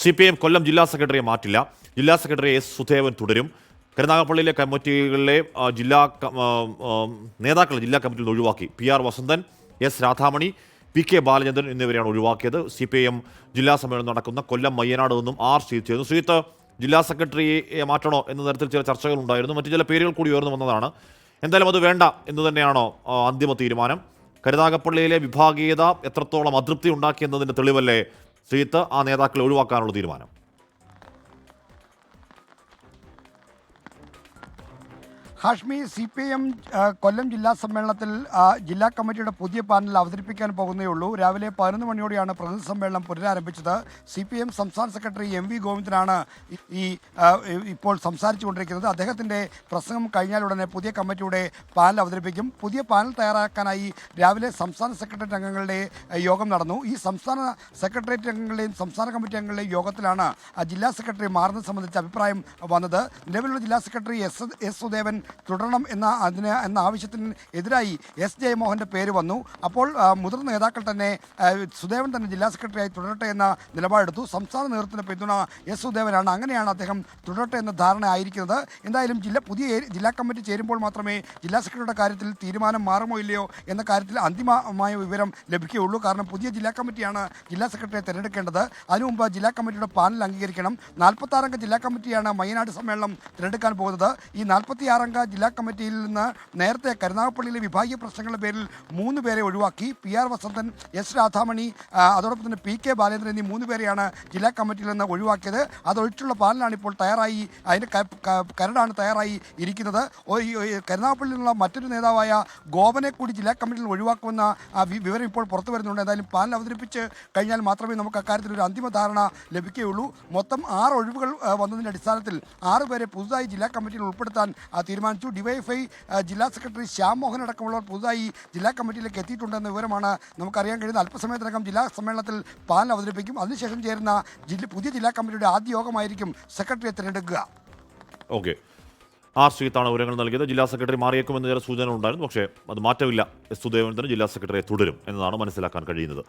CPIM കൊല്ലം ജില്ലാ സെക്രട്ടറിയെ മാറ്റില്ല. ജില്ലാ സെക്രട്ടറി എസ് സുധേവൻ തുടരും. കരുനാഗപ്പള്ളിയിലെ കമ്മിറ്റികളിലെ നേതാക്കളെ ജില്ലാ കമ്മിറ്റിയിൽ നിന്ന് ഒഴിവാക്കി. PR Vasanthan, S Radhamani, PK Balachandran എന്നിവരെയാണ് ഒഴിവാക്കിയത്. CPIM ജില്ലാ സമ്മേളനം നടക്കുന്ന കൊല്ലം മയ്യനാട് നിന്നും ശ്രീത്ത് ചെയ്യുന്നു. ശ്രീത്ത്, ജില്ലാ സെക്രട്ടറിയെ മാറ്റണോ എന്ന തരത്തിൽ ചില ചർച്ചകൾ ഉണ്ടായിരുന്നു. മറ്റു ചില പേരുകൾ കൂടി ഉയർന്നു വന്നതാണ്. എന്തായാലും അത് വേണ്ട എന്ന് തന്നെയാണോ അന്തിമ തീരുമാനം? കരുനാഗപ്പള്ളിയിലെ വിഭാഗീയത എത്രത്തോളം അതൃപ്തി ഉണ്ടാക്കിയെന്നതിൻ്റെ തെളിവല്ലേ ശ്രീത്ത് ആ നേതാക്കളെ ഒഴിവാക്കാനുള്ള തീരുമാനം? ഹാഷ്മി, CPIM കൊല്ലം ജില്ലാ സമ്മേളനത്തിൽ ജില്ലാ കമ്മിറ്റിയുടെ പുതിയ പാനൽ അവതരിപ്പിക്കാൻ പോകുന്നേ ഉള്ളൂ. രാവിലെ 11 മണിയോടെയാണ് പ്രതിനിധി സമ്മേളനം പുനരാരംഭിച്ചത്. CPIM സംസ്ഥാന സെക്രട്ടറി MV ഗോവിന്ദനാണ് ഇപ്പോൾ സംസാരിച്ചുകൊണ്ടിരിക്കുന്നത്. അദ്ദേഹത്തിൻ്റെ പ്രസംഗം കഴിഞ്ഞാൽ ഉടനെ പുതിയ കമ്മിറ്റിയുടെ പാനൽ അവതരിപ്പിക്കും. പുതിയ പാനൽ തയ്യാറാക്കാനായി രാവിലെ സംസ്ഥാന സെക്രട്ടേറിയറ്റ് അംഗങ്ങളുടെ യോഗം നടന്നു. ഈ സംസ്ഥാന സെക്രട്ടേറിയറ്റ് അംഗങ്ങളുടെയും സംസ്ഥാന കമ്മിറ്റി അംഗങ്ങളുടെയും യോഗത്തിലാണ് ജില്ലാ സെക്രട്ടറി മാറുന്നത് സംബന്ധിച്ച അഭിപ്രായം വന്നത്. നിലവിലുള്ള ജില്ലാ സെക്രട്ടറി എസ് സുധേവൻ തുടരണം എന്ന ആവശ്യത്തിന് എതിരായി S ജയമോഹൻ്റെ പേര് വന്നു. അപ്പോൾ മുതിർന്ന നേതാക്കൾ തന്നെ സുധേവൻ തന്നെ ജില്ലാ സെക്രട്ടറിയായി തുടരട്ടെ എന്ന നിലപാടെടുത്തു. സംസ്ഥാന നേതൃത്വത്തിന് പിന്തുണ S സുധേവനാണ്. അങ്ങനെയാണ് അദ്ദേഹം തുടരട്ടെ എന്ന ധാരണ ആയിരിക്കുന്നത്. എന്തായാലും പുതിയ ജില്ലാ കമ്മിറ്റി ചേരുമ്പോൾ മാത്രമേ ജില്ലാ സെക്രട്ടറിയുടെ കാര്യത്തിൽ തീരുമാനം മാറുമോ ഇല്ലയോ എന്ന കാര്യത്തിൽ അന്തിമമായ വിവരം ലഭിക്കുകയുള്ളൂ. കാരണം പുതിയ ജില്ലാ കമ്മിറ്റിയാണ് ജില്ലാ സെക്രട്ടറിയെ തിരഞ്ഞെടുക്കേണ്ടത്. അതിനു മുമ്പ് ജില്ലാ കമ്മിറ്റിയുടെ പാനൽ അംഗീകരിക്കണം. 46 അംഗ ജില്ലാ കമ്മിറ്റിയാണ് മയ്യനാട് സമ്മേളനം തിരഞ്ഞെടുക്കാൻ പോകുന്നത്. ഈ 46 അംഗ ജില്ലാ കമ്മിറ്റിയിൽ നിന്ന് നേരത്തെ കരുനാഗപ്പള്ളിയിലെ വിഭാഗീയ പ്രശ്നങ്ങളുടെ പേരിൽ 3 പേരെ ഒഴിവാക്കി. PR വസന്തൻ, എസ് രാധാമണി, അതോടൊപ്പം തന്നെ PK ബാലേന്ദ്രൻ എന്നീ 3 പേരെയാണ് ജില്ലാ കമ്മിറ്റിയിൽ നിന്ന് ഒഴിവാക്കിയത്. അതൊഴിച്ചുള്ള പാനലാണ് ഇപ്പോൾ തയ്യാറായി, അതിൻ്റെ കരടാണ് തയ്യാറായി ഇരിക്കുന്നത്. കരുനാഗപ്പള്ളിയിൽ നിന്നുള്ള മറ്റൊരു നേതാവായ ഗോപനെ കൂടി ജില്ലാ കമ്മിറ്റിയിൽ ഒഴിവാക്കുമെന്ന വിവരം ഇപ്പോൾ പുറത്തു വരുന്നുണ്ട്. എന്തായാലും പാനൽ അവതരിപ്പിച്ച് കഴിഞ്ഞാൽ മാത്രമേ നമുക്ക് അക്കാര്യത്തിൽ ഒരു അന്തിമ ധാരണ ലഭിക്കുകയുള്ളൂ. മൊത്തം 6 ഒഴിവുകൾ വന്നതിൻ്റെ അടിസ്ഥാനത്തിൽ 6 പേരെ പുതുതായി ജില്ലാ കമ്മിറ്റിയിൽ ഉൾപ്പെടുത്താൻ തീരുമാനിച്ചു. DYFI ജില്ലാ സെക്രട്ടറി ശ്യാം മോഹൻ അടക്കമുള്ളവർ പുതുതായി ജില്ലാ കമ്മിറ്റിയിലേക്ക് എത്തിയിട്ടുണ്ടെന്ന വിവരമാണ് നമുക്കറിയാൻ കഴിയുന്നത്. അല്പസമയത്തിനകം ജില്ലാ സമ്മേളനത്തിൽ പാനൽ അവതരിപ്പിക്കും. അതിനുശേഷം ചേരുന്ന പുതിയ ജില്ലാ കമ്മിറ്റിയുടെ ആദ്യ യോഗമായിരിക്കും സെക്രട്ടറിയെ തിരഞ്ഞെടുക്കുക. ഓക്കെ, ശ്രീത്താണ് വിവരങ്ങൾ നൽകിയത്. ജില്ലാ സെക്രട്ടറി മാറിയേക്കുമെന്ന് ചില സൂചനകൾ ഉണ്ടായിരുന്നു. പക്ഷേ അത് മാറ്റമില്ല. S സുധേവൻ തന്നെ ജില്ലാ സെക്രട്ടറിയെ തുടരും എന്നതാണ് മനസ്സിലാക്കാൻ കഴിയുന്നത്.